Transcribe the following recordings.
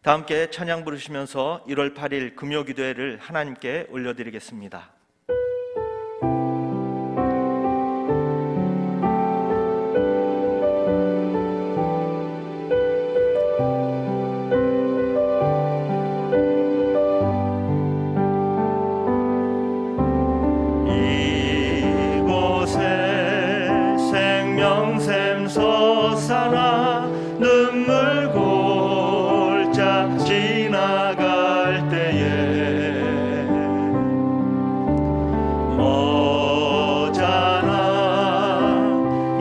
다 함께 찬양 부르시면서 1월 8일 금요기도회를 하나님께 올려드리겠습니다. 이곳에 생명샘 솟아나 눈물 골짜 지나갈 때에 모자나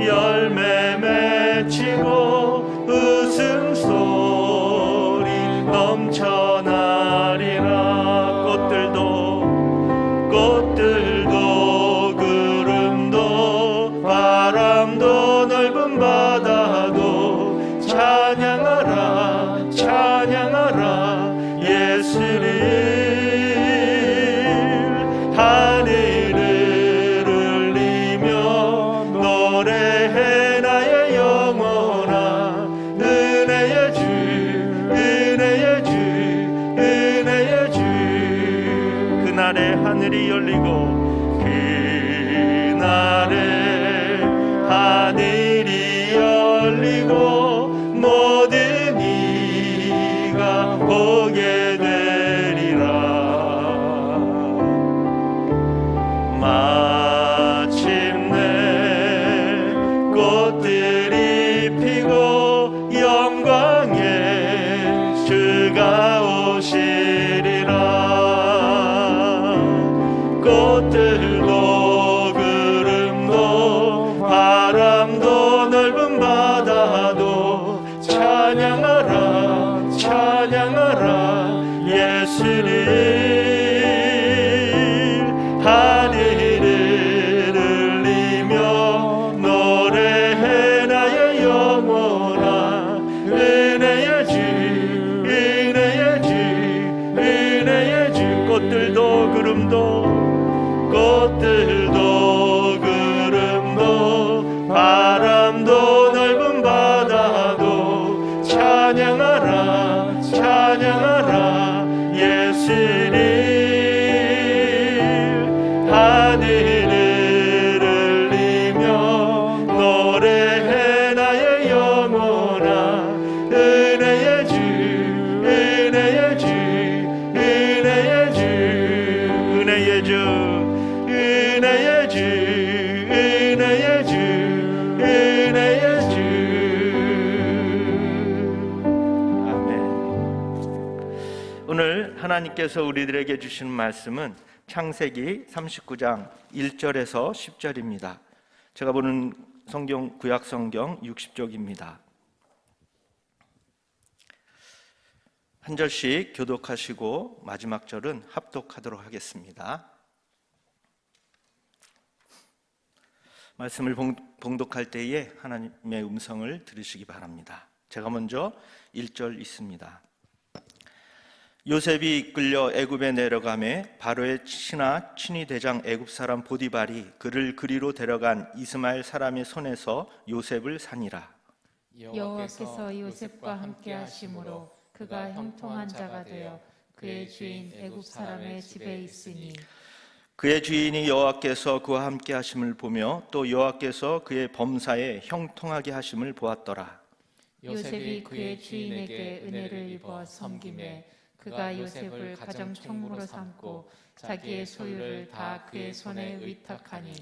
열매 맺히고 웃음소리 넘쳐나리라. 꽃들도 구름도 바람도 넓은 바다도 찬양하라 찬양하라 예수를. 하늘을 울리며 노래해 나의 영혼아. 은혜의 주 은혜의 주 은혜의 주. 그날에 하늘이 열리고 그날에 하늘이 열리고 모든 이가 보게 되리라. 마침내 꽃들이 피고 영광의 주가 오시리라. 꽃들도 구름도 바람도 넓은 바다도 찬양하라 찬양하라 예수를. 하늘을 울리며 노래해 나의 영혼아. 은혜의 주 은혜의 주 은혜의 주. 꽃들도 구름도 바람도 넓은 바다도 찬양하라 찬양하라 예수를. 하늘을 울리며 노래해 나의 영혼아. 은혜의 주 은혜의 주 은혜의 주 은혜의 주 은혜의 주 은혜의 주 은혜의 주. 아멘. 오늘 하나님께서 우리들에게 주신 말씀은 창세기 39장 1절에서 10절입니다. 제가 보는 성경 구약 성경 60쪽입니다. 한 절씩 교독하시고 마지막 절은 합독하도록 하겠습니다. 말씀을 봉독할 때에 하나님의 음성을 들으시기 바랍니다. 제가 먼저 1절 읽습니다. 요셉이 이끌려 애굽에 내려가매 바로의 신하 친위 대장 애굽 사람 보디발이 그를 그리로 데려간 이스마엘 사람의 손에서 요셉을 산이라. 여호와께서 요셉과 함께 하심으로 그가 형통한 자가 되어 그의 주인 애굽 사람의 집에 있으니. 그의 주인이 여호와께서 그와 함께 하심을 보며 또 여호와께서 그의 범사에 형통하게 하심을 보았더라. 요셉이 그의 주인에게 은혜를 입어 섬기매 그가 요셉을 가정 총무로 삼고 자기의 소유를 다 그의 손에 위탁하니.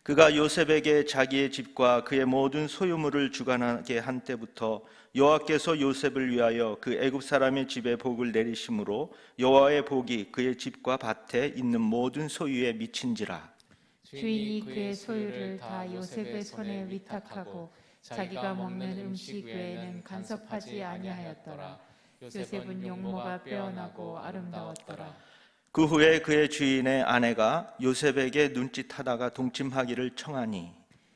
그가 요셉에게 자기의 집과 그의 모든 소유물을 주관하게 한 때부터 여호와께서 요셉을 위하여 그 애굽 사람의 집에 복을 내리심으로 여호와의 복이 그의 집과 밭에 있는 모든 소유에 미친지라. 주인이 그의 소유를 다 요셉의 손에 위탁하고 자기가 먹는 음식 외에는 간섭하지 아니하였더라. 요셉은 용모가 빼어나고 아름다웠더라. 그 후에 그의 주인의 아내가 요셉에게 눈짓하다가 동침하기를 청하니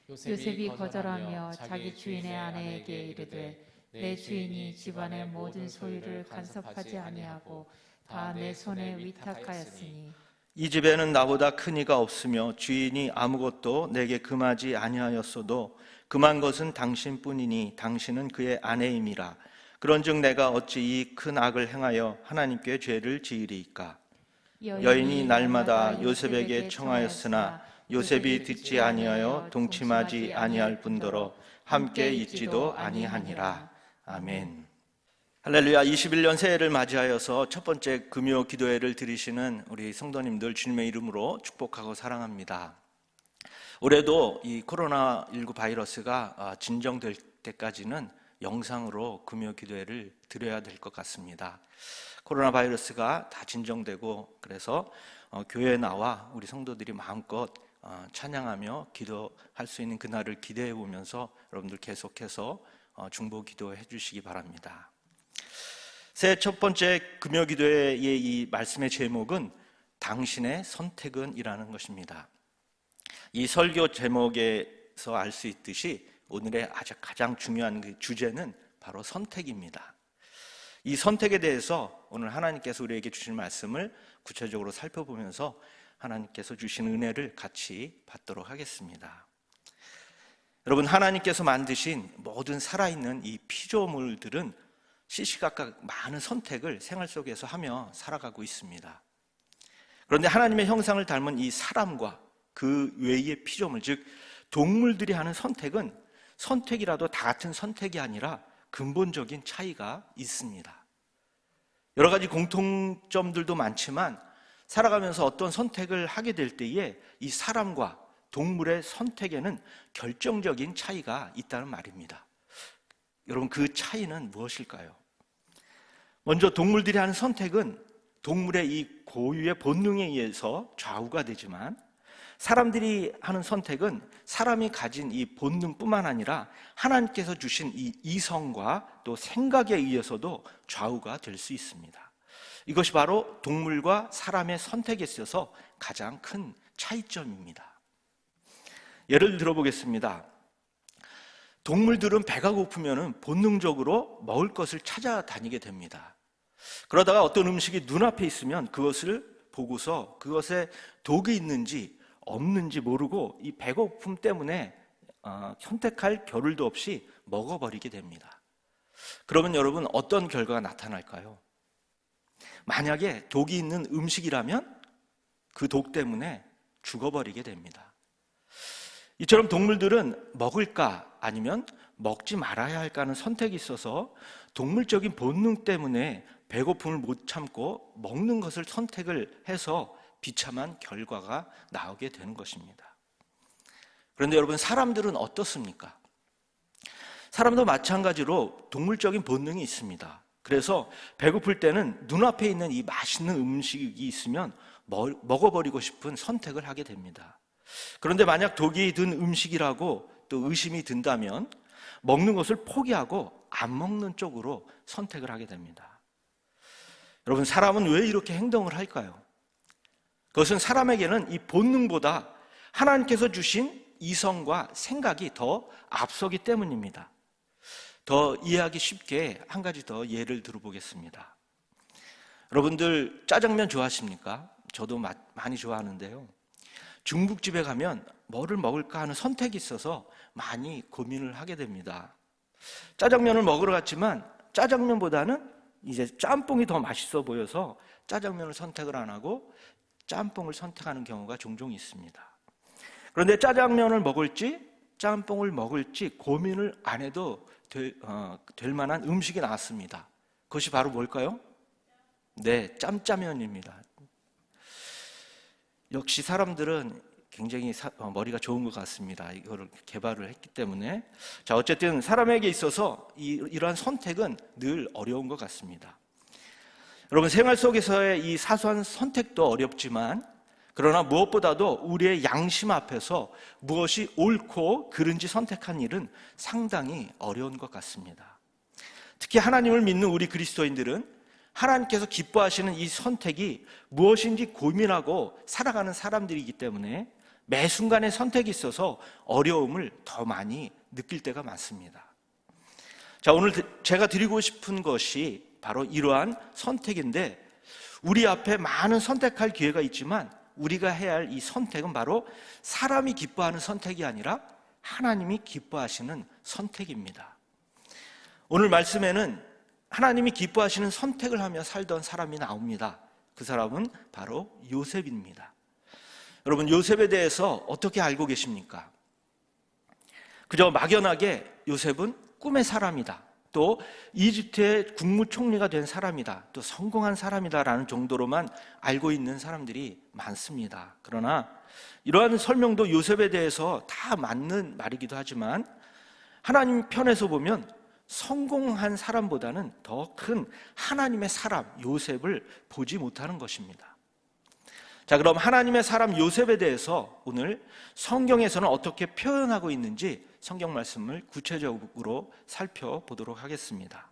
요셉이 거절하며 자기 주인의 아내에게 이르되 내 주인이 집안의 모든 소유를 간섭하지 아니하고 다 내 손에 위탁하였으니 이 집에는 나보다 큰 이가 없으며 주인이 아무것도 내게 금하지 아니하였어도 금한 것은 당신뿐이니 당신은 그의 아내임이라. 그런즉 내가 어찌 이 큰 악을 행하여 하나님께 죄를 지으리이까? 여인이 날마다 요셉에게 청하였으나 요셉이 듣지 아니하여 동침하지 아니할 뿐더러 함께 있지도 아니하니라. 아멘. 할렐루야. 21년 새해를 맞이하여서 첫 번째 금요 기도회를 드리시는 우리 성도님들 주님의 이름으로 축복하고 사랑합니다. 올해도 이 코로나19 바이러스가 진정될 때까지는 영상으로 금요 기도회를 드려야 될 것 같습니다. 코로나 바이러스가 다 진정되고 그래서 교회에 나와 우리 성도들이 마음껏 찬양하며 기도할 수 있는 그날을 기대해 보면서 여러분들 계속해서 중보 기도해 주시기 바랍니다. 새해 첫 번째 금요 기도회의 이 말씀의 제목은 당신의 선택은 이라는 것입니다. 이 설교 제목에서 알 수 있듯이 오늘의 아주 가장 중요한 그 주제는 바로 선택입니다. 이 선택에 대해서 오늘 하나님께서 우리에게 주신 말씀을 구체적으로 살펴보면서 하나님께서 주신 은혜를 같이 받도록 하겠습니다. 여러분, 하나님께서 만드신 모든 살아있는 이 피조물들은 시시각각 많은 선택을 생활 속에서 하며 살아가고 있습니다. 그런데 하나님의 형상을 닮은 이 사람과 그 외의 피조물, 즉 동물들이 하는 선택은 선택이라도 다 같은 선택이 아니라 근본적인 차이가 있습니다. 여러 가지 공통점들도 많지만 살아가면서 어떤 선택을 하게 될 때에 이 사람과 동물의 선택에는 결정적인 차이가 있다는 말입니다. 여러분, 그 차이는 무엇일까요? 먼저 동물들이 하는 선택은 동물의 이 고유의 본능에 의해서 좌우가 되지만 사람들이 하는 선택은 사람이 가진 이 본능뿐만 아니라 하나님께서 주신 이 이성과 또 생각에 의해서도 좌우가 될 수 있습니다. 이것이 바로 동물과 사람의 선택에 있어서 가장 큰 차이점입니다. 예를 들어보겠습니다. 동물들은 배가 고프면 본능적으로 먹을 것을 찾아다니게 됩니다. 그러다가 어떤 음식이 눈앞에 있으면 그것을 보고서 그것에 독이 있는지 없는지 모르고 이 배고픔 때문에 선택할 겨를도 없이 먹어버리게 됩니다. 그러면 여러분, 어떤 결과가 나타날까요? 만약에 독이 있는 음식이라면 그 독 때문에 죽어버리게 됩니다. 이처럼 동물들은 먹을까 아니면 먹지 말아야 할까는 선택이 있어서 동물적인 본능 때문에 배고픔을 못 참고 먹는 것을 선택을 해서 비참한 결과가 나오게 되는 것입니다. 그런데 여러분, 사람들은 어떻습니까? 사람도 마찬가지로 동물적인 본능이 있습니다. 그래서 배고플 때는 눈앞에 있는 이 맛있는 음식이 있으면 먹어버리고 싶은 선택을 하게 됩니다. 그런데 만약 독이 든 음식이라고 또 의심이 든다면 먹는 것을 포기하고 안 먹는 쪽으로 선택을 하게 됩니다. 여러분, 사람은 왜 이렇게 행동을 할까요? 그것은 사람에게는 이 본능보다 하나님께서 주신 이성과 생각이 더 앞서기 때문입니다. 더 이해하기 쉽게 한 가지 더 예를 들어보겠습니다. 여러분들 짜장면 좋아하십니까? 저도 많이 좋아하는데요. 중국집에 가면 뭐를 먹을까 하는 선택이 있어서 많이 고민을 하게 됩니다. 짜장면을 먹으러 갔지만 짜장면보다는 이제 짬뽕이 더 맛있어 보여서 짜장면을 선택을 안 하고 짬뽕을 선택하는 경우가 종종 있습니다. 그런데 짜장면을 먹을지 짬뽕을 먹을지 고민을 안 해도 될 만한 음식이 나왔습니다. 그것이 바로 뭘까요? 네, 짬짜면입니다. 역시 사람들은 굉장히 머리가 좋은 것 같습니다. 이거를 개발을 했기 때문에. 자, 어쨌든 사람에게 있어서 이러한 선택은 늘 어려운 것 같습니다. 여러분, 생활 속에서의 이 사소한 선택도 어렵지만 그러나 무엇보다도 우리의 양심 앞에서 무엇이 옳고 그른지 선택한 일은 상당히 어려운 것 같습니다. 특히 하나님을 믿는 우리 그리스도인들은 하나님께서 기뻐하시는 이 선택이 무엇인지 고민하고 살아가는 사람들이기 때문에 매 순간의 선택이 있어서 어려움을 더 많이 느낄 때가 많습니다. 자, 오늘 제가 드리고 싶은 것이 바로 이러한 선택인데, 우리 앞에 많은 선택할 기회가 있지만 우리가 해야 할 이 선택은 바로 사람이 기뻐하는 선택이 아니라 하나님이 기뻐하시는 선택입니다. 오늘 말씀에는 하나님이 기뻐하시는 선택을 하며 살던 사람이 나옵니다. 그 사람은 바로 요셉입니다. 여러분, 요셉에 대해서 어떻게 알고 계십니까? 그저 막연하게 요셉은 꿈의 사람이다, 또 이집트의 국무총리가 된 사람이다, 또 성공한 사람이다라는 정도로만 알고 있는 사람들이 많습니다. 그러나 이러한 설명도 요셉에 대해서 다 맞는 말이기도 하지만 하나님 편에서 보면 성공한 사람보다는 더 큰 하나님의 사람 요셉을 보지 못하는 것입니다. 자, 그럼 하나님의 사람 요셉에 대해서 오늘 성경에서는 어떻게 표현하고 있는지 성경 말씀을 구체적으로 살펴보도록 하겠습니다.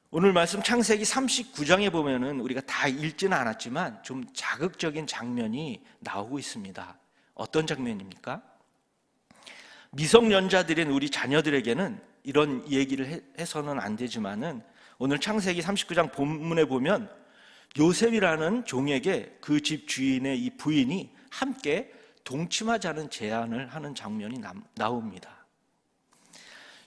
오늘 말씀 창세기 39장에 보면은 우리가 다 읽지는 않았지만 좀 자극적인 장면이 나오고 있습니다. 어떤 장면입니까? 미성년자들인 우리 자녀들에게는 이런 얘기를 해서는 안 되지만은 오늘 창세기 39장 본문에 보면 요셉이라는 종에게 그 집 주인의 이 부인이 함께 동침하자는 제안을 하는 장면이 나옵니다.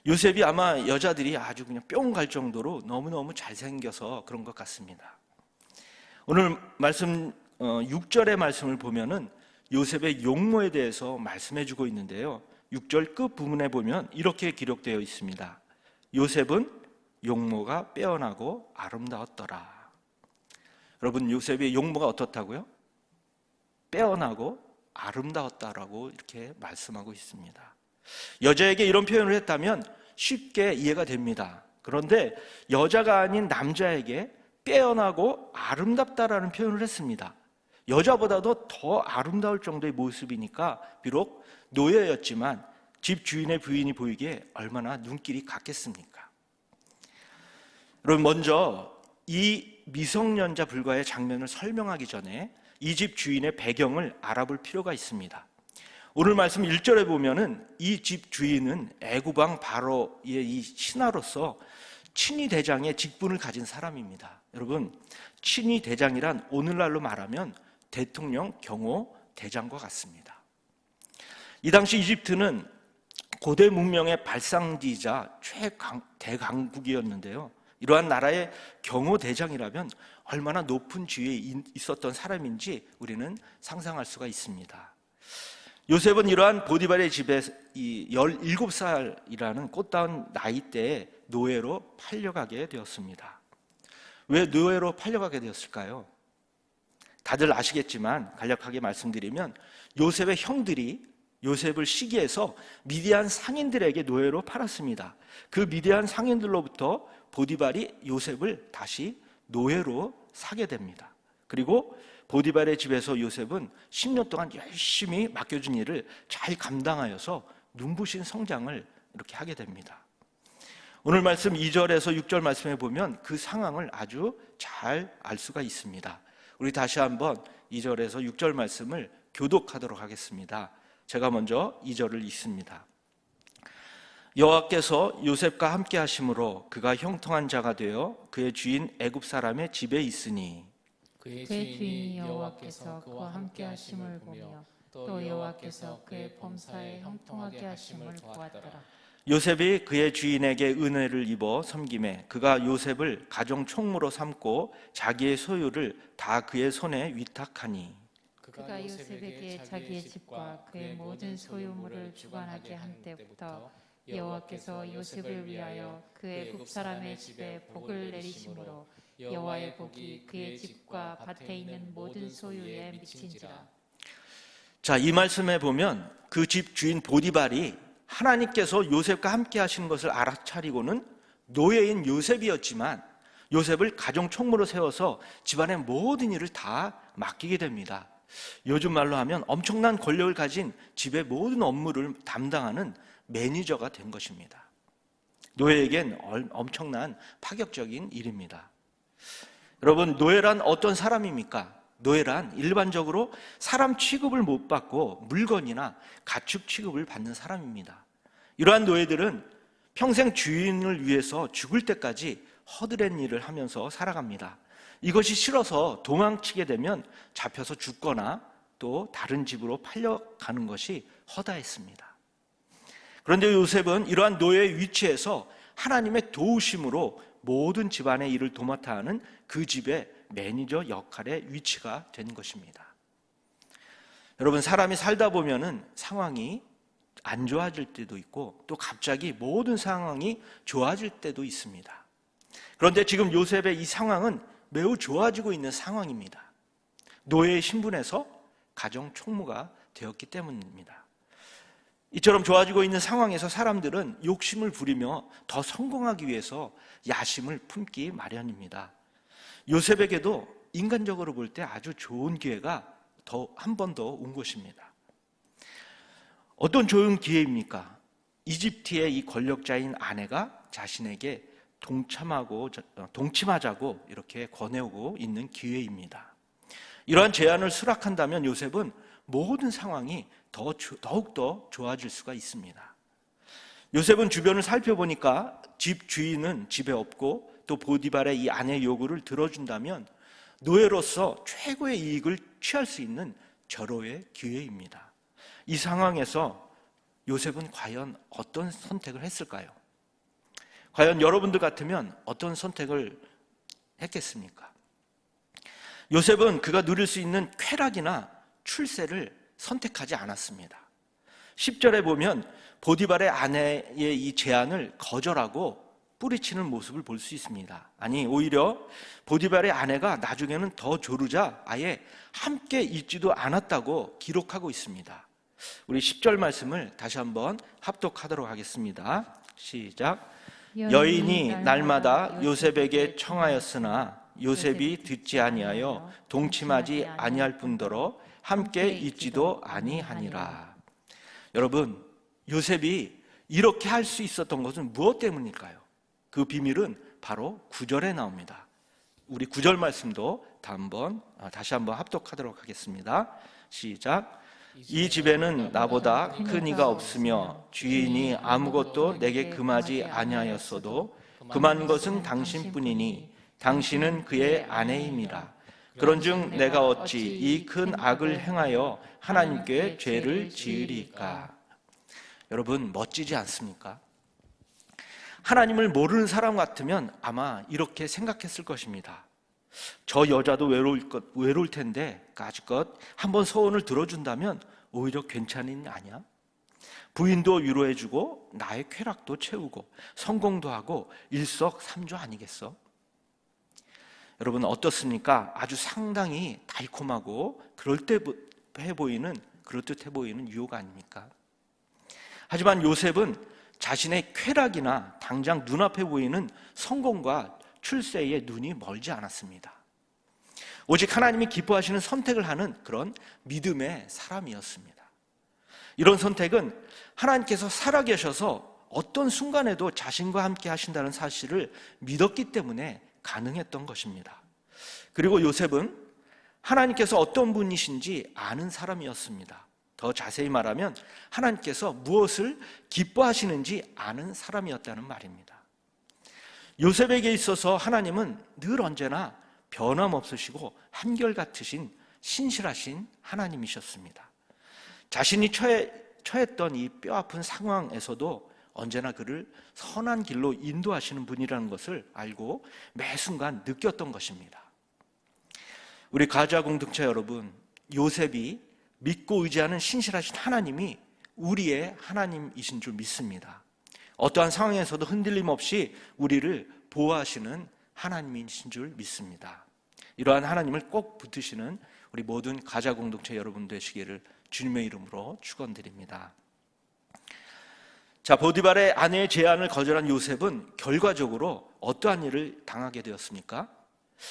요셉이 아마 여자들이 아주 그냥 뿅 갈 정도로 너무너무 잘생겨서 그런 것 같습니다. 오늘 말씀 6절의 말씀을 보면은 요셉의 용모에 대해서 말씀해 주고 있는데요, 6절 끝 부분에 보면 이렇게 기록되어 있습니다. 요셉은 용모가 빼어나고 아름다웠더라. 여러분, 요셉의 용모가 어떻다고요? 빼어나고 아름다웠다라고 이렇게 말씀하고 있습니다. 여자에게 이런 표현을 했다면 쉽게 이해가 됩니다. 그런데 여자가 아닌 남자에게 빼어나고 아름답다라는 표현을 했습니다. 여자보다도 더 아름다울 정도의 모습이니까 비록 노예였지만 집 주인의 부인이 보이기에 얼마나 눈길이 갔겠습니까? 여러분, 먼저 이 미성년자 불과의 장면을 설명하기 전에 이 집 주인의 배경을 알아볼 필요가 있습니다. 오늘 말씀 1절에 보면은 이 집 주인은 애굽 왕 바로의 이 신하로서 친위 대장의 직분을 가진 사람입니다. 여러분, 친위 대장이란 오늘날로 말하면 대통령 경호 대장과 같습니다. 이 당시 이집트는 고대 문명의 발상지이자 최대강국이었는데요, 이러한 나라의 경호 대장이라면 얼마나 높은 지위에 있었던 사람인지 우리는 상상할 수가 있습니다. 요셉은 이러한 보디발의 집에 17살이라는 꽃다운 나이대에 노예로 팔려가게 되었습니다. 왜 노예로 팔려가게 되었을까요? 다들 아시겠지만 간략하게 말씀드리면 요셉의 형들이 요셉을 시기해서 미디안 상인들에게 노예로 팔았습니다. 그 미디안 상인들로부터 보디발이 요셉을 다시 노예로 사게 됩니다. 그리고 보디발의 집에서 요셉은 10년 동안 열심히 맡겨준 일을 잘 감당하여서 눈부신 성장을 이렇게 하게 됩니다. 오늘 말씀 2절에서 6절 말씀에 보면 그 상황을 아주 잘 알 수가 있습니다. 우리 다시 한번 2절에서 6절 말씀을 교독하도록 하겠습니다. 제가 먼저 2절을 읽습니다. 여호와께서 요셉과 함께 하심으로 그가 형통한 자가 되어 그의 주인 애굽 사람의 집에 있으니 그의 주인이 여호와께서 그와 함께 하심을 보며 또 여호와께서 그의 범사에 형통하게 하심을 보았더라. 요셉이 그의 주인에게 은혜를 입어 섬김에 그가 요셉을 가정 총무로 삼고 자기의 소유를 다 그의 손에 위탁하니 그가 요셉에게 자기의 집과 그의 모든 소유물을 주관하게 한 때부터 여호와께서 요셉을 위하여 그 애굽 사람의 집에 복을 내리심으로 여호와의 복이 그의 집과 밭에 있는 모든 소유에 미친지라. 자, 이 말씀에 보면 그 집 주인 보디발이 하나님께서 요셉과 함께 하시는 것을 알아차리고는 노예인 요셉이었지만 요셉을 가정 총무로 세워서 집안의 모든 일을 다 맡기게 됩니다. 요즘 말로 하면 엄청난 권력을 가진 집의 모든 업무를 담당하는 매니저가 된 것입니다. 노예에겐 엄청난 파격적인 일입니다. 여러분, 노예란 어떤 사람입니까? 노예란 일반적으로 사람 취급을 못 받고 물건이나 가축 취급을 받는 사람입니다. 이러한 노예들은 평생 주인을 위해서 죽을 때까지 허드렛 일을 하면서 살아갑니다. 이것이 싫어서 도망치게 되면 잡혀서 죽거나 또 다른 집으로 팔려가는 것이 허다했습니다. 그런데 요셉은 이러한 노예의 위치에서 하나님의 도우심으로 모든 집안의 일을 도맡아 하는 그 집의 매니저 역할의 위치가 된 것입니다. 여러분, 사람이 살다 보면은 상황이 안 좋아질 때도 있고 또 갑자기 모든 상황이 좋아질 때도 있습니다. 그런데 지금 요셉의 이 상황은 매우 좋아지고 있는 상황입니다. 노예의 신분에서 가정 총무가 되었기 때문입니다. 이처럼 좋아지고 있는 상황에서 사람들은 욕심을 부리며 더 성공하기 위해서 야심을 품기 마련입니다. 요셉에게도 인간적으로 볼 때 아주 좋은 기회가 한 번 더 온 것입니다. 어떤 좋은 기회입니까? 이집트의 이 권력자인 아내가 자신에게 동침하자고 이렇게 권해오고 있는 기회입니다. 이러한 제안을 수락한다면 요셉은 모든 상황이 더욱더 좋아질 수가 있습니다. 요셉은 주변을 살펴보니까 집 주인은 집에 없고 또 보디발의 이 아내의 요구를 들어준다면 노예로서 최고의 이익을 취할 수 있는 절호의 기회입니다. 이 상황에서 요셉은 과연 어떤 선택을 했을까요? 과연 여러분들 같으면 어떤 선택을 했겠습니까? 요셉은 그가 누릴 수 있는 쾌락이나 출세를 선택하지 않았습니다. 10절에 보면 보디발의 아내의 이 제안을 거절하고 뿌리치는 모습을 볼 수 있습니다. 아니, 오히려 보디발의 아내가 나중에는 더 조르자 아예 함께 있지도 않았다고 기록하고 있습니다. 우리 10절 말씀을 다시 한번 합독하도록 하겠습니다. 시작. 여인이 날마다 요셉에게 청하였으나 요셉이 듣지 아니하여 동침하지 아니할 뿐더러 함께 있지도 아니하니라. 여러분, 요셉이 이렇게 할 수 있었던 것은 무엇 때문일까요? 그 비밀은 바로 9절에 나옵니다. 우리 9절 말씀도 다시 한번 합독하도록 하겠습니다. 시작. 이 집에는 나보다 큰 이가 없으며 주인이 아무것도 내게 금하지 아니하였어도 금한 것은 당신뿐이니 당신은 그의 아내임이라. 그런즉 내가 어찌 이 큰 악을 행하여 하나님께 죄를 지으리까? 여러분, 멋지지 않습니까? 하나님을 모르는 사람 같으면 아마 이렇게 생각했을 것입니다. 저 여자도 외로울 텐데 까짓것 한번 소원을 들어준다면 오히려 괜찮은 일 아니야? 부인도 위로해주고 나의 쾌락도 채우고 성공도 하고 일석삼조 아니겠어? 여러분, 어떻습니까? 아주 상당히 달콤하고 그럴듯해 보이는 유혹 아닙니까? 하지만 요셉은 자신의 쾌락이나 당장 눈앞에 보이는 성공과 출세에 눈이 멀지 않았습니다. 오직 하나님이 기뻐하시는 선택을 하는 그런 믿음의 사람이었습니다. 이런 선택은 하나님께서 살아계셔서 어떤 순간에도 자신과 함께 하신다는 사실을 믿었기 때문에 가능했던 것입니다. 그리고 요셉은 하나님께서 어떤 분이신지 아는 사람이었습니다. 더 자세히 말하면 하나님께서 무엇을 기뻐하시는지 아는 사람이었다는 말입니다. 요셉에게 있어서 하나님은 늘 언제나 변함없으시고 한결같으신 신실하신 하나님이셨습니다. 자신이 처했던 이 뼈아픈 상황에서도 언제나 그를 선한 길로 인도하시는 분이라는 것을 알고 매 순간 느꼈던 것입니다. 우리 가자 공동체 여러분, 요셉이 믿고 의지하는 신실하신 하나님이 우리의 하나님이신 줄 믿습니다. 어떠한 상황에서도 흔들림 없이 우리를 보호하시는 하나님이신 줄 믿습니다. 이러한 하나님을 꼭 붙드시는 우리 모든 가자 공동체 여러분 되시기를 주님의 이름으로 축원드립니다. 자, 보디발의 아내의 제안을 거절한 요셉은 결과적으로 어떠한 일을 당하게 되었습니까?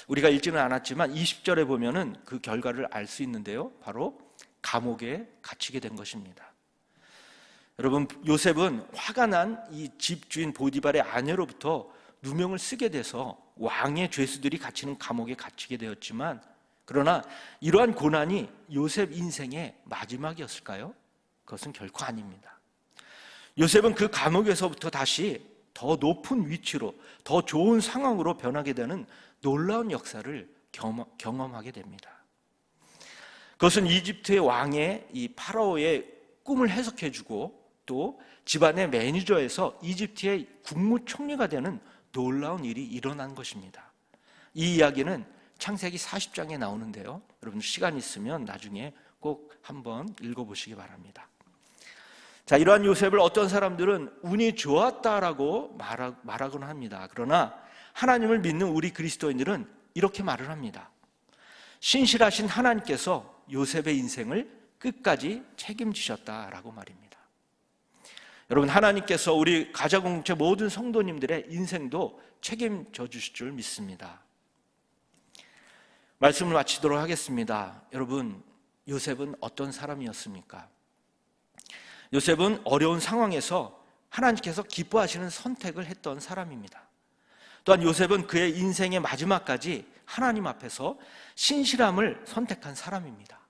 우리가 읽지는 않았지만 20절에 보면은 그 결과를 알 수 있는데요. 바로 감옥에 갇히게 된 것입니다. 여러분, 요셉은 화가 난 이 집주인 보디발의 아내로부터 누명을 쓰게 돼서 왕의 죄수들이 갇히는 감옥에 갇히게 되었지만, 그러나 이러한 고난이 요셉 인생의 마지막이었을까요? 그것은 결코 아닙니다. 요셉은 그 감옥에서부터 다시 더 높은 위치로, 더 좋은 상황으로 변하게 되는 놀라운 역사를 경험하게 됩니다. 그것은 이집트의 왕의 이 파라오의 꿈을 해석해주고 또 집안의 매니저에서 이집트의 국무총리가 되는 놀라운 일이 일어난 것입니다. 이 이야기는 창세기 40장에 나오는데요, 여러분 시간 있으면 나중에 꼭 한번 읽어보시기 바랍니다. 자, 이러한 요셉을 어떤 사람들은 운이 좋았다라고 말하곤 합니다. 그러나 하나님을 믿는 우리 그리스도인들은 이렇게 말을 합니다. 신실하신 하나님께서 요셉의 인생을 끝까지 책임지셨다라고 말입니다. 여러분, 하나님께서 우리 가자공동체 모든 성도님들의 인생도 책임져 주실 줄 믿습니다. 말씀을 마치도록 하겠습니다. 여러분, 요셉은 어떤 사람이었습니까? 요셉은 어려운 상황에서 하나님께서 기뻐하시는 선택을 했던 사람입니다. 또한 요셉은 그의 인생의 마지막까지 하나님 앞에서 신실함을 선택한 사람입니다.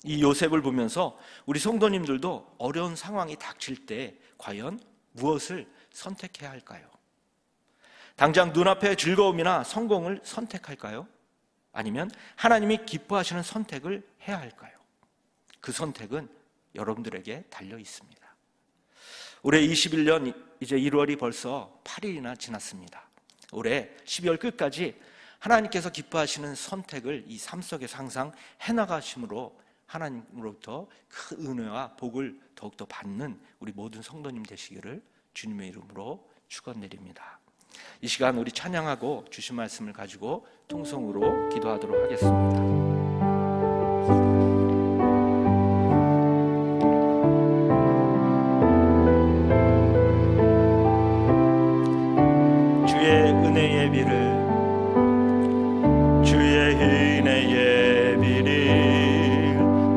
이 요셉을 보면서 우리 성도님들도 어려운 상황이 닥칠 때 과연 무엇을 선택해야 할까요? 당장 눈앞의 즐거움이나 성공을 선택할까요? 아니면 하나님이 기뻐하시는 선택을 해야 할까요? 그 선택은 여러분들에게 달려 있습니다. 올해 21년 이제 1월이 벌써 8일이나 지났습니다. 올해 12월 끝까지 하나님께서 기뻐하시는 선택을 이 삶 속에서 항상 해나가심으로 하나님으로부터 큰 은혜와 복을 더욱더 받는 우리 모든 성도님 되시기를 주님의 이름으로 축원드립니다. 이 시간 우리 찬양하고 주신 말씀을 가지고 통성으로 기도하도록 하겠습니다. 주의 은혜의 비를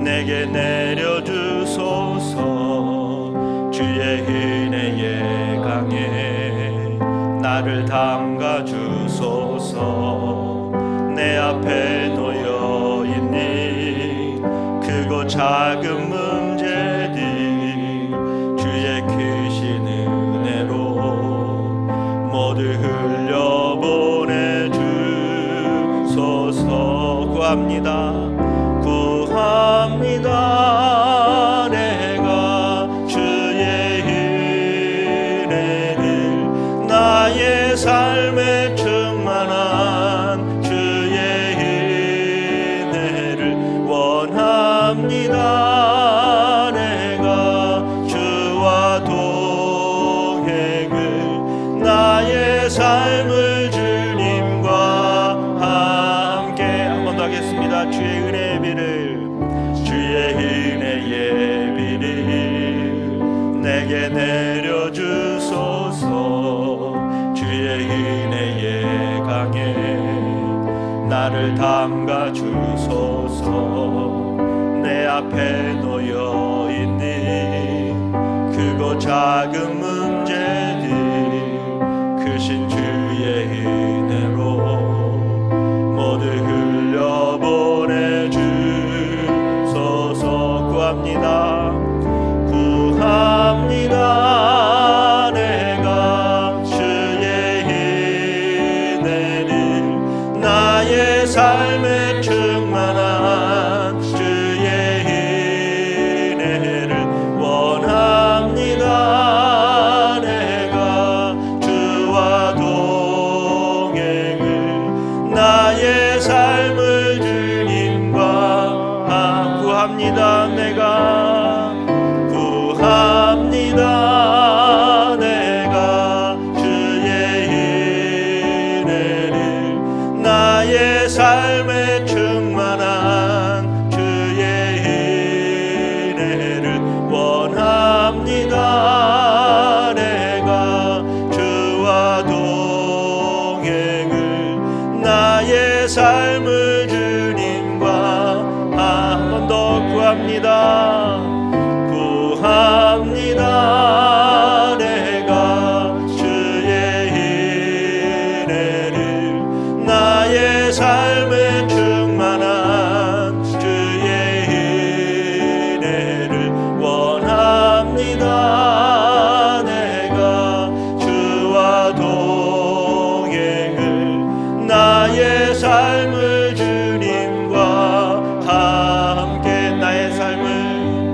내게 내려주소서. 주의 은혜의 강에 나를 담가주소서. 내 앞에 놓여있는 크고 작은 문제들 주의 크신 은혜로 모두 흘려보내주소서. 구합니다. 구합니다. 내가 주의 은혜를 나의 삶에 충만한 주의 은혜를 원합니다. 내가 주와 동행을 나의 삶을 주님과 함께 한 번 더 하겠습니다. 주의 은혜의 비를 주의 은혜의 비를 내게 내려주소서. 주의 은혜의 강에 나를 담가주소서. 내 앞에 놓여있는 크고 작은 문제들 크신 주의 은혜로 모두 흘려보내주소서. 구합니다. 구합니다. 내가 주의 은혜를 나의 삶에 충만한 주의 은혜를 원합니다. 내가 주와 동행을 나의 삶을 주님과 구합니다. 내가 구합니다. 내가 주의 은혜를 나의 삶에 충만한 주의 은혜를 원합니다. 내가 주와 동행을 나의 삶을 주님과 한 번 더 구합니다. 구합니다. 내가 주의 은혜를 나의 삶에 충만한 주의 은혜를 원합니다. 내가 주와 동행을 나의 삶을 주님과 함께 나의 삶을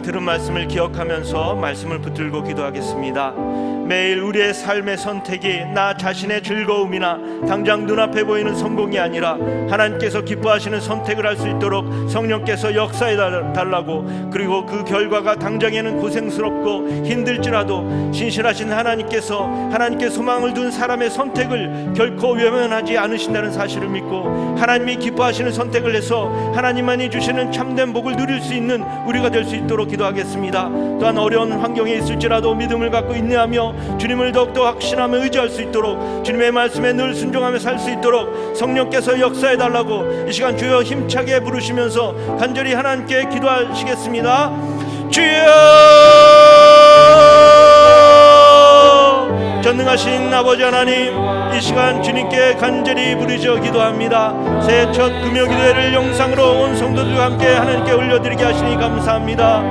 시간 들은 말씀을 기억하면서 말씀을 붙들고 기도하겠습니다. 매일 우리의 삶의 선택이 나 자신의 즐거움이나 당장 눈앞에 보이는 성공이 아니라 하나님께서 기뻐하시는 선택을 할 수 있도록 성령께서 역사해 달라고, 그리고 그 결과가 당장에는 고생스럽고 힘들지라도 신실하신 하나님께서 하나님께 소망을 둔 사람의 선택을 결코 외면하지 않으신다는 사실을 믿고 하나님이 기뻐하시는 선택을 해서 하나님만이 주시는 참된 복을 누릴 수 있는 우리가 될 수 있도록 기도하겠습니다. 또한 어려운 환경에 있을지라도 믿음을 갖고 인내하며 주님을 더욱더 확신하며 의지할 수 있도록, 주님의 말씀에 늘 순종하며 살 수 있도록 성령께서 역사해 달라고 이 시간 주여 힘차게 부르시면서 간절히 하나님께 기도하시겠습니다. 주여, 전능하신 아버지 하나님, 이 시간 주님께 간절히 부르짖어 기도합니다. 새해 첫 금요기도회를 영상으로 온 성도들과 함께 하나님께 올려드리게 하시니 감사합니다.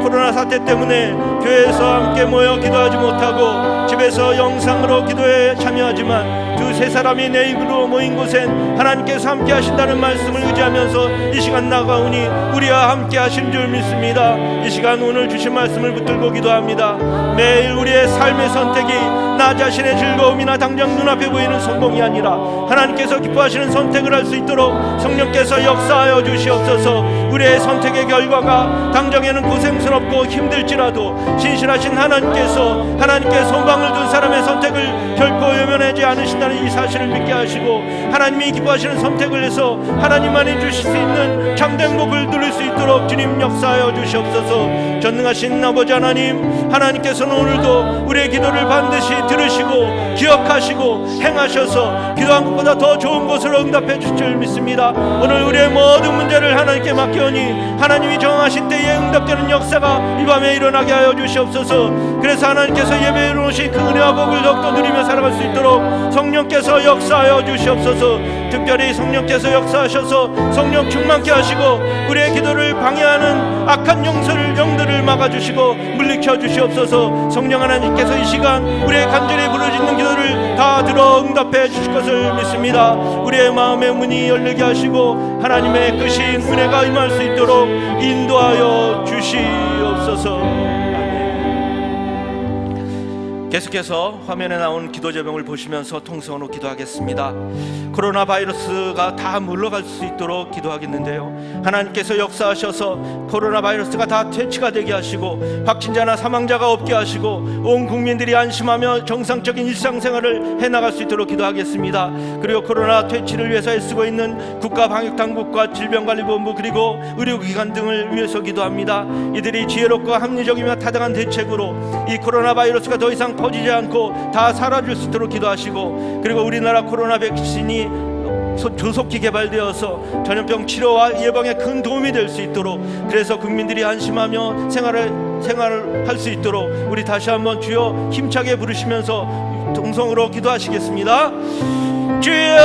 코로나 사태 때문에 교회에서 함께 모여 기도하지 못하고 집에서 영상으로 기도에 참여하지만 두세 사람이 내 입으로 모인 곳엔 하나님께서 함께 하신다는 말씀을 의지하면서 이 시간 나가오니 우리와 함께 하신 줄 믿습니다. 이 시간 오늘 주신 말씀을 붙들고 기도합니다. 매일 우리의 삶의 선택이 나 자신의 즐거움이나 당장 눈앞에 보이는 성공이 아니라 하나님께서 기뻐하시는 선택을 할 수 있도록 성령께서 역사하여 주시옵소서. 우리의 선택의 결과가 당장에는 고생스럽고 힘들지라도 신실하신 하나님께서 하나님께 소망을 둔 사람의 선택을 결코 외면하지 않으신다는 이 사실을 믿게 하시고, 하나님이 기뻐하시는 선택을 해서 하나님만이 주실 수 있는 참된 복을 누릴 수 있도록 주님 역사하여 주시옵소서. 전능하신 아버지 하나님, 하나님께서는 오늘도 우리의 기도를 반드시 들으시고 기억하시고 행하셔서 기도한 것보다 더 좋은 것으로 응답해 주실 줄 믿습니다. 오늘 우리의 모든 문제를 하나님께 맡겨오니 하나님이 정하신 때에 응답되는 역사가 이 밤에 일어나게 하여 주시옵소서. 그래서 하나님께서 예배에 놓으신 그 은혜와 복을 더욱더 누리며 살아갈 수 있도록 성령께서 역사하여 주시옵소서. 특별히 성령께서 역사하셔서 성령 충만케 하시고 우리의 기도를 방해하는 악한 영들을 막아주시고 물리쳐 주시옵소서. 성령 하나님께서 이 시간 우리의 간절히 부르짖는 기도를 다 들어 응답해 주실 것을 믿습니다. 우리의 마음의 문이 열리게 하시고 하나님의 크신 은혜가 임할 수 있도록 인도하여 주시옵소서. 계속해서 화면에 나온 기도 제목을 보시면서 통성으로 기도하겠습니다. 코로나 바이러스가 다 물러갈 수 있도록 기도하겠는데요, 하나님께서 역사하셔서 코로나 바이러스가 다 퇴치가 되게 하시고 확진자나 사망자가 없게 하시고 온 국민들이 안심하며 정상적인 일상생활을 해나갈 수 있도록 기도하겠습니다. 그리고 코로나 퇴치를 위해서 애쓰고 있는 국가방역당국과 질병관리본부 그리고 의료기관 등을 위해서 기도합니다. 이들이 지혜롭고 합리적이며 타당한 대책으로 이 코로나 바이러스가 더 이상 퍼지지 않고 다 사라질 수 있도록 기도하시고, 그리고 우리나라 코로나 백신이 조속히 개발되어서 전염병 치료와 예방에 큰 도움이 될 수 있도록, 그래서 국민들이 안심하며 생활을 할 수 있도록 우리 다시 한번 주여 힘차게 부르시면서 동성으로 기도하시겠습니다. 주여,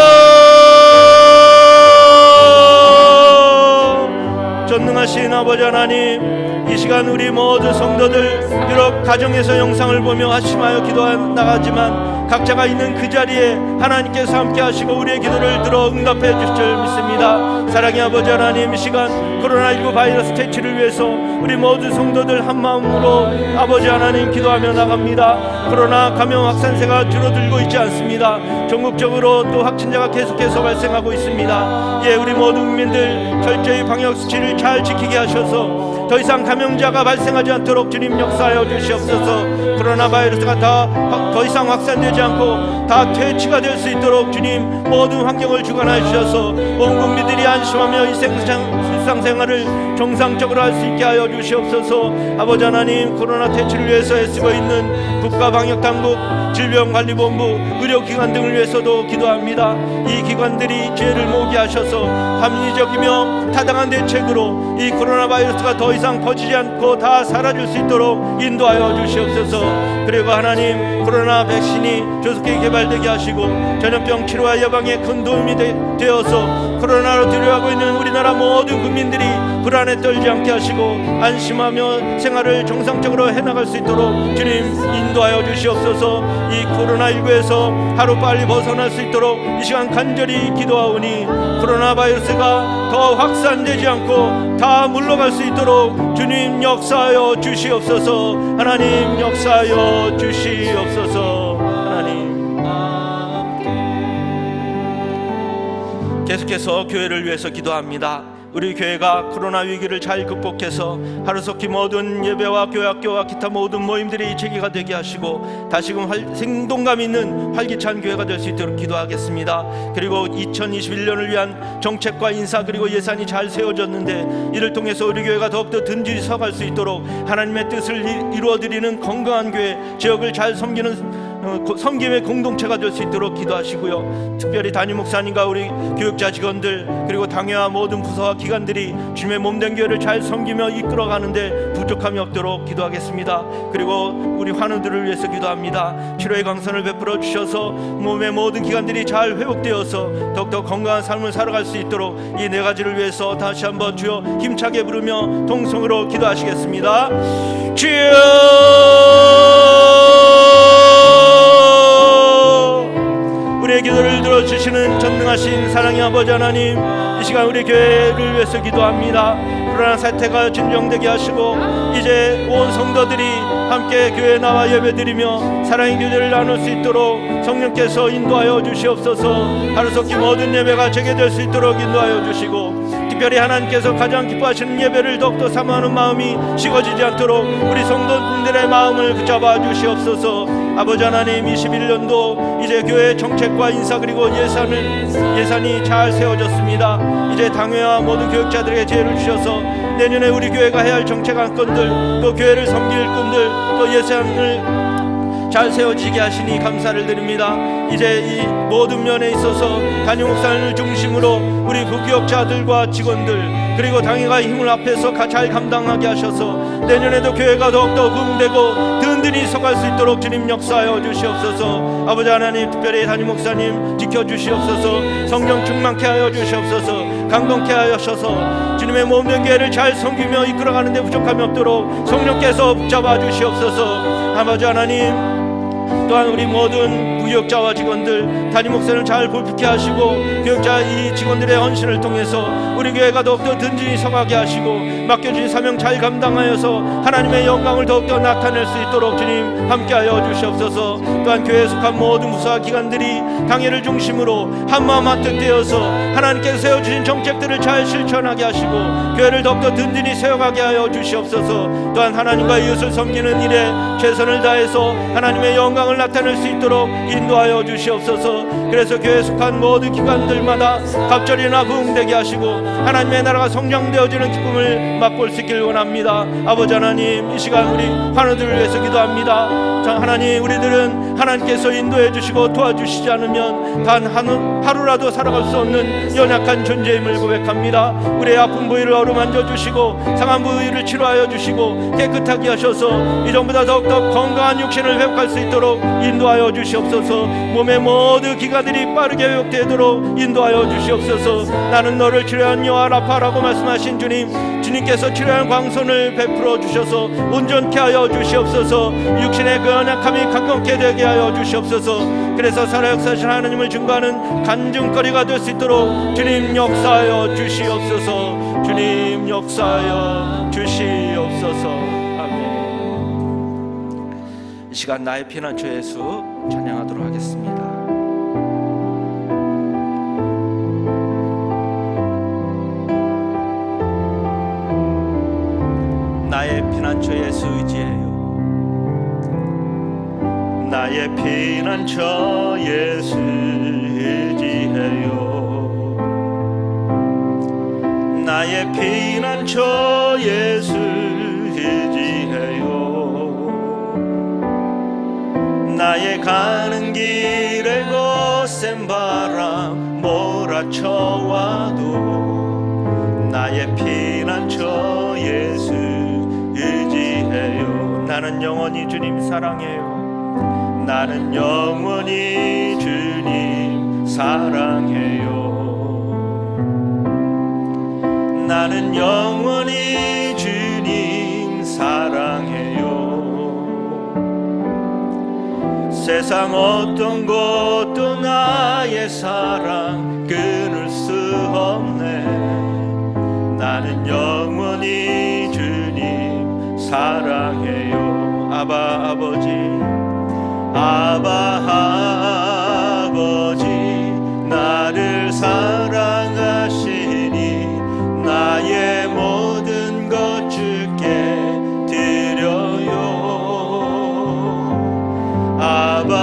전능하신 아버지 하나님, 이 시간 우리 모든 성도들 비록 가정에서 영상을 보며 합심하여 기도해 나가지만 각자가 있는 그 자리에 하나님께서 함께 하시고 우리의 기도를 들어 응답해 주실 줄 믿습니다. 사랑의 아버지 하나님, 이 시간 코로나19 바이러스 퇴치를 위해서 우리 모든 성도들 한마음으로 아버지 하나님 기도하며 나갑니다. 코로나 감염 확산세가 줄어들고 있지 않습니다. 전국적으로 또 확진자가 계속해서 발생하고 있습니다. 우리 모든 국민들 철저히 방역수칙을 잘 지키게 하셔서 더 이상 감염자가 발생하지 않도록 주님 역사하여 주시옵소서. 코로나 바이러스가 더 이상 확산되지 않고 다 퇴치가 될 수 있도록 주님 모든 환경을 주관하여 주셔서 온 국민들이 안심하며 일상생활을 정상적으로 할 수 있게 하여 주시옵소서. 아버지 하나님, 코로나 퇴치를 위해서 애쓰고 있는 국가방역당국, 질병관리본부, 의료기관 등을 위해서도 기도합니다. 이 기관들이 지혜를 모으게 하셔서 합리적이며 타당한 대책으로 이 코로나 바이러스가 더 이상 퍼지지 않고 다 사라질 수 있도록 인도하여 주시옵소서. 그리고 하나님, 코로나 백신이 조속히 개발되게 하시고 전염병 치료와 예방에 큰 도움이 되어서 코로나로 두려워하고 있는 우리나라 모든 국민들이 불안에 떨지 않게 하시고 안심하며 생활을 정상적으로 해나갈 수 있도록 주님 인도하여 주시옵소서. 이 코로나19에서 하루빨리 벗어날 수 있도록 이 시간 간절히 기도하오니 코로나 바이러스가 더 확산되지 않고 다 물러갈 수 있도록 주님 역사하여 주시옵소서. 하나님 역사하여 주시옵소서. 하나님 계속해서 교회를 위해서 기도합니다. 우리 교회가 코로나 위기를 잘 극복해서 하루속히 모든 예배와 교회학교와 기타 모든 모임들이 재개가 되게 하시고 다시금 생동감 있는 활기찬 교회가 될 수 있도록 기도하겠습니다. 그리고 2021년을 위한 정책과 인사 그리고 예산이 잘 세워졌는데 이를 통해서 우리 교회가 더욱더 든든히 서갈 수 있도록 하나님의 뜻을 이루어드리는 건강한 교회, 지역을 잘 섬기는 섬김의 공동체가 될 수 있도록 기도하시고요. 특별히 담임 목사님과 우리 교육자 직원들 그리고 당회와 모든 부서와 기관들이 주님의 몸된 교회를 잘 섬기며 이끌어가는데 부족함이 없도록 기도하겠습니다. 그리고 우리 환우들을 위해서 기도합니다. 치료의 강선을 베풀어 주셔서 몸의 모든 기관들이 잘 회복되어서 더욱더 건강한 삶을 살아갈 수 있도록 이 네 가지를 위해서 다시 한번 주여 힘차게 부르며 통성으로 기도하시겠습니다. 주여 우리의 기도를 들어주시는 전능하신 사랑의 아버지 하나님, 이 시간 우리 교회를 위해서 기도합니다. 코로나 사태가 진정되게 하시고 이제 온 성도들이 함께 교회에 나와 예배드리며 사랑의 교제를 나눌 수 있도록 성령께서 인도하여 주시옵소서. 하루속히 모든 예배가 재개될 수 있도록 인도하여 주시고 특별히 하나님께서 가장 기뻐하시는 예배를 더욱더 사모하는 마음이 식어지지 않도록 우리 성도님들의 마음을 붙잡아 주시옵소서. 아버지 하나님, 21년도 이제 교회 정책과 인사 그리고 예산이 잘 세워졌습니다. 이제 당회와 모든 교육자들에게 지혜를 주셔서 내년에 우리 교회가 해야 할 정책 안건들 또 교회를 섬길 분들 또 예산을 잘 세워지게 하시니 감사를 드립니다. 이제 이 모든 면에 있어서 담임 목사님을 중심으로 우리 부교역자들과 직원들 그리고 당회가 힘을 합해서 잘 감당하게 하셔서 내년에도 교회가 더욱더 부흥되고 든든히 서갈 수 있도록 주님 역사하여 주시옵소서. 아버지 하나님, 특별히 담임 목사님 지켜주시옵소서. 성령 충만케 하여 주시옵소서. 강동케 하셔서 주님의 몸된 교회를 잘 섬기며 이끌어가는 데 부족함이 없도록 성령께서 붙잡아 주시옵소서. 아버지 하나님, 또한 우리 모든 부교역자와 직원들 담임 목사님 잘 볼품케 하시고 교육자 이 직원들의 헌신을 통해서 우리 교회가 더욱더 든든히 서가게 하시고 맡겨주신 사명 잘 감당하여서 하나님의 영광을 더욱더 나타낼 수 있도록 주님 함께하여 주시옵소서. 또한 교회에 속한 모든 부서와 기관들이 당회를 중심으로 한마음 한뜻되어서 하나님께서 세워주신 정책들을 잘 실천하게 하시고 교회를 더욱더 든든히 세워가게 하여 주시옵소서. 또한 하나님과 이웃을 섬기는 일에 최선을 다해서 하나님의 영광을 나타낼 수 있도록 인도하여 주시옵소서. 그래서 교회에 속한 모든 기관들마다 갑절이나 부흥되게 하시고 하나님의 나라가 성장되어지는 기쁨을 맛볼 수 있기를 원합니다. 아버지 하나님, 이 시간 우리 환우들을 위해서 기도합니다. 하나님, 우리들은 하나님께서 인도해 주시고 도와주시지 않으면 단 하루라도 살아갈 수 없는 연약한 존재임을 고백합니다. 우리의 아픈 부위를 어루만져 주시고 상한 부위를 치료하여 주시고 깨끗하게 하셔서 이전보다 더욱더 건강한 육신을 회복할 수 있도록 인도하여 주시옵소서. 몸의 모든 기관들이 빠르게 회복되도록 인도하여 주시옵소서. 나는 너를 치료한 여호와 라파라고 말씀하신 주님께서 치료한 광선을 베풀어 주셔서 온전케 하여 주시옵소서. 육신의 그 연약함이 강건케 되게 하여 주시옵소서. 그래서 살아 역사하신 하나님을 증거하는 간증거리가 될 수 있도록 주님 역사하여 주시옵소서. 주님 역사하여 주시옵소서. 이 시간 나의 피난처 예수 찬양하도록 하겠습니다. 나의 피난처 예수 의지해요. 나의 피난처 예수 의지해요. 나의 피난처 예수 의지해요. 나의 가는 길에 거센 바람 몰아쳐와도 나의 피난처 예수 의지해요. 나는 영원히 주님 사랑해요. 나는 영원히 주님 사랑해요. 나는 영원히 주님 사랑해요. 세상 어떤 것도 나의 사랑 끊을 수 없네. 나는 영원히 주님 사랑해요. 아바 아버지, 아바 아버지, 나를 사랑하시니 나의 모든 것 주께 드려요. 아바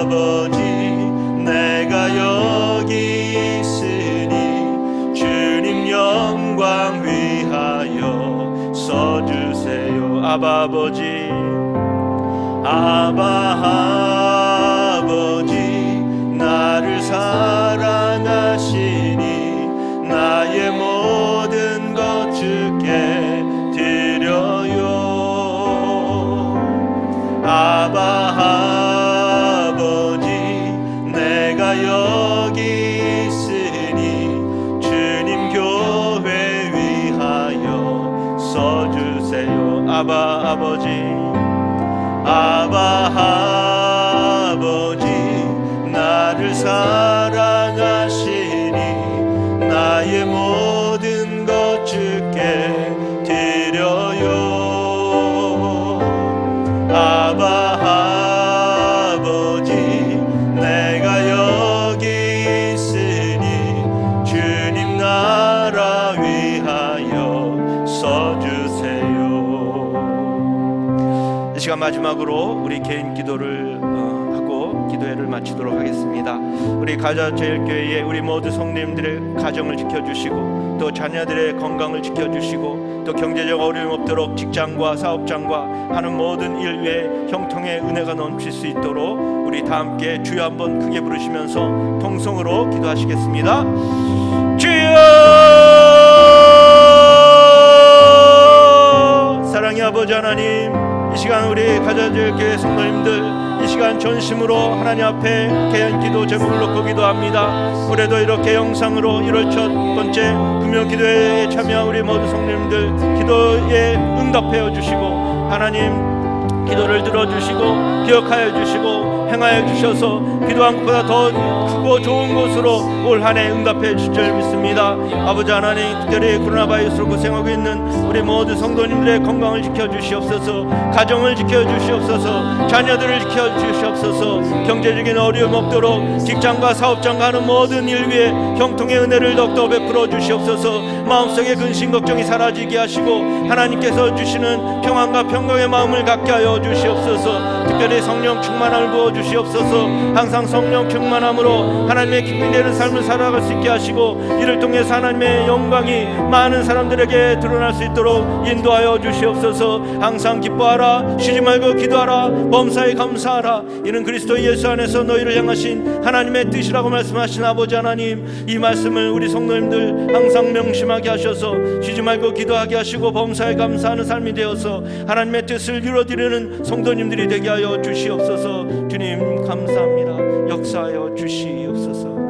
아버지, 내가 여기 있으니 주님 영광 위하여 써주세요. 아바 아버지, 아바 아버지, 나를 사랑하시니 나의 모든 것 주께 드려요. 아바 아버지, 내가 여기 있으니 주님 교회 위하여 써주세요. 아바 아버지, 아바 아버지, 나를 사랑하시니 나의 모든 것 주께 드려요. 아바 아버지, 내가 여기 있으니 주님 나라 위하여 써주세요. 이 시간 마지막으로 우리 개인 기도를 하고 기도회를 마치도록 하겠습니다. 우리 가자제일교회의 우리 모두 성도님들의 가정을 지켜주시고 또 자녀들의 건강을 지켜주시고 또 경제적 어려움 없도록 직장과 사업장과 하는 모든 일 위에 형통의 은혜가 넘칠 수 있도록 우리 다 함께 주여 한번 크게 부르시면서 통성으로 기도하시겠습니다. 주여! 사랑의 아버지 하나님, 이 시간 우리 가자제일교회 성도님들 이 시간 전심으로 하나님 앞에 개인 기도 제목을 놓고 기도합니다. 올해도 이렇게 영상으로 1월 첫 번째 금요 기도회에 참여한 우리 모든 성도님들 기도에 응답하여 주시고 하나님 기도를 들어주시고 기억하여 주시고 행하여 주셔서 기도한 것보다 더 크고 좋은 곳으로 올 한 해 응답해 주실 줄 믿습니다. 아버지 하나님, 특별히 코로나 바이러스로 고생하고 있는 우리 모든 성도님들의 건강을 지켜주시옵소서, 가정을 지켜주시옵소서, 자녀들을 지켜주시옵소서, 경제적인 어려움 없도록 직장과 사업장과 하는 모든 일 위에 형통의 은혜를 더욱더 베풀어 주시옵소서. 마음속에 근심 걱정이 사라지게 하시고 하나님께서 주시는 평안과 평강의 마음을 갖게 하여 주시옵소서. 특별히 성령 충만함을 부어 주시옵소서. 항상 성령 충만함으로 하나님의 기쁨이 되는 삶을 살아갈 수 있게 하시고 이를 통해서 하나님의 영광이 많은 사람들에게 드러날 수 있도록 인도하여 주시옵소서. 항상 기뻐하라, 쉬지 말고 기도하라, 범사에 감사하라. 이는 그리스도 예수 안에서 너희를 향하신 하나님의 뜻이라고 말씀하신 아버지 하나님, 이 말씀을 우리 성도님들 항상 명심하게 하셔서 쉬지 말고 기도하게 하시고 범사에 감사하는 삶이 되어서 하나님의 뜻을 이루어드리는 성도님들이 되게 하여 주시옵소서. 주님 감사합니다. 역사하여 주시옵소서.